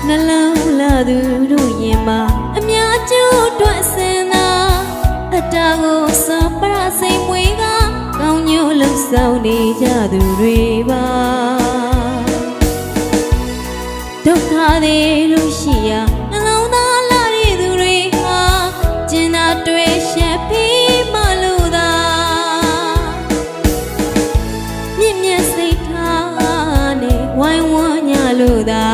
နှလုံးလာသူတို့ရင်မှာအများကျိုးအတွက်စင်သာအတားကိုစောပရစိတ်မွေးကကောင်းညို့လှဆောင်နေကြသူတွေပါဒုက္ခတွေလို့ရှိရာနှလုံးသားလာတဲ့သူတွေဟာကျင်နာတွေ့ရှက်ပြီးမလို့သာမြင့်မြတ်စိတ်ထားနဲ့ဝိုင်းဝန်းညလို့သာ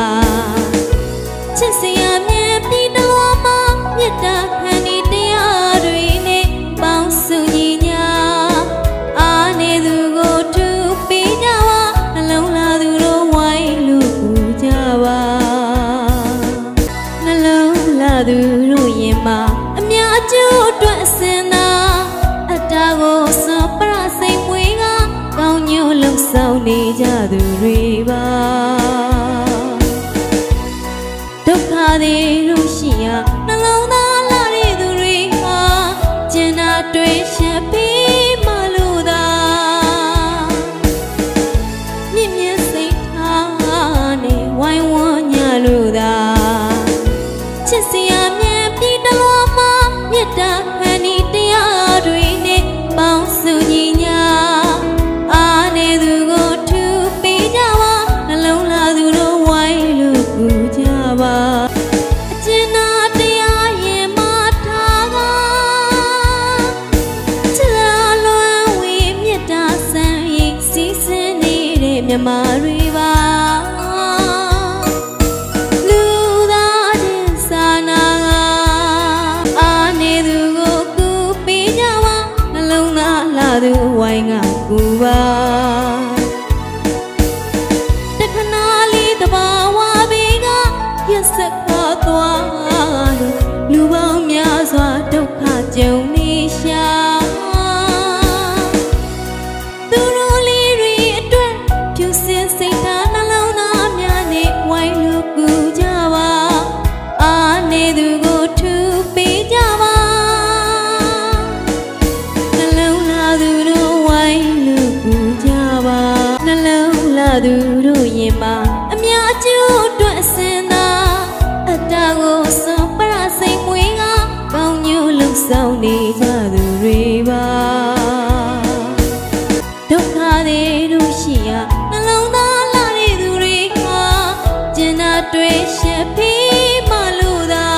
ချစ်စရာမြဲပြီးတော့မှမြတ်တာခံဒီတရားတွေနဲ့ပေါင်းစုညီညာအားနေသူကိုထူပေးကြပါနှလုံးလာသူတို့ဝိုင်းလို့ပူကြပါနှလုံးလာသူတို့ရင်မှာအများကျိုးအတွက်စင်သာအတားကိုစောပရစိတ်မွေးကကောင်းညို့လှဆောင်နေကြသူတွေပါဒုက္ခတွေလို့ရှိရာနှလုံးသားလာတဲ့သူတွေဟာကျင်နာတွေ့ရှက်ပြီးမလို့သာမြင့်မြတ်စိတ်ထားနဲ့ဝိုင်းဝန်းညလို့သာချစ်စရာမြဲပြီးတော့မှမြတ်တာခံဒီတရားတွေနဲ့ပေါင်းစုညီညာအားနေသူကိုထူပေးကြပါနှလုံးလာသူတို့ဝိုင်းလို့ပူကြပါအကျဉ်းနာတရားရင်မထားကချစ်လာလွမ်းဝေမြတ်တာဆန်းရင်စီးစင်းနေတဲ့မြမတွေပါလူသားချင်းစာနာကအားနေသူကိုကူပေးကြပါနှလုံးသားလာသူဝိုင်းကကူပါတခဏလေးတဘာဝဘေးကရက်စက်ခါသွားလို့လူပေါင်းများစွာဒုက္ခကြုံနေရှာသူတို့လေးတွေအတွက်ဖြူစင်စိတ်ထားနှလုံးသားများနဲ့ဝိုင်းလို့ကူကြပါအားနေသူကိုထူပေးကြပါနှလုံးလာသူတို့ဝိုင်းလို့ကူကြပါနှလုံးလာသူတို့ရင်မှာအများကျိုးအတွက်စင်သာအတားကိုစောပရစိတ်မွေးကကောင်းညို့လှဆောင်နေကြသူတွေပါဒုက္ခတွေလို့ရှိရာနှလုံးသားလာတဲ့သူတွေဟာကျင်နာတွေ့ရှက်ပြီးမလို့သာ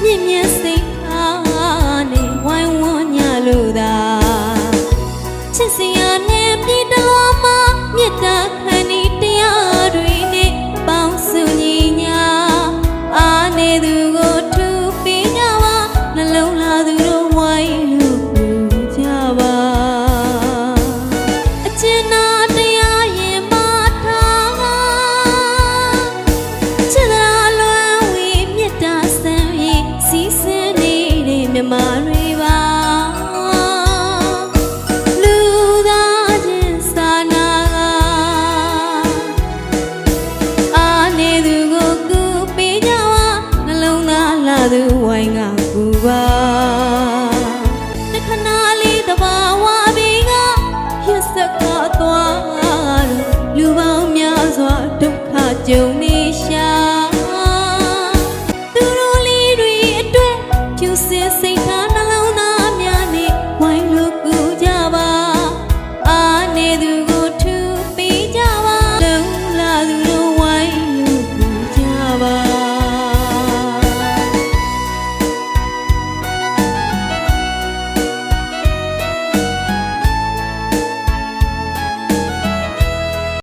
မြင့်မြတ်စိတ်ထားနဲ့ဝိုင်းဝန်းညလို့သာချစ်စရာမြဲပြီးတော့မှမြတ်တာခံဒီတရားတွေနဲ့ပေါင်းစုညီညာအားနေသူကိုထူပေးကြပါနှလုံးလာသူတို့ဝိုင်းလို့ပူကြပါအကျဉ်းနာတရားရင်မထားကချစ်လာလွမ်းဝေမြတ်တာဆန်းရင်စီးစင်းနေတဲ့မြမတွေပါလူသားချင်းစာနာကအားနေသူကိုကူပေးကြပါနှလုံးသားလာသူဝိုင်းကကူပါတခဏလေးတဘာဝဘေးကရက်စက်ခါသွားလို့လူပေါင်းများစွာဒုက္ခကြုံနေ